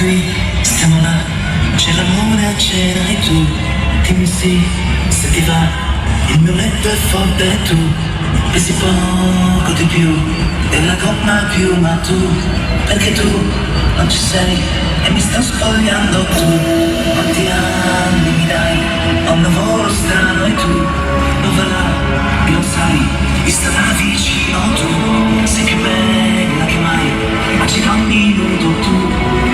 qui, stiamo là, c'è l'amore a cena e tu, dimmi sì, se ti va, il mio letto è forte e tu, pesi poco di più, della gomma più, ma tu, perché tu non ci sei e mi sto spogliando tu, quanti anni mi dai, ho un lavoro strano e tu, dove là, lo sai, mi starà vicino tu, sei più bella che mai, ma ci da un minuto tu,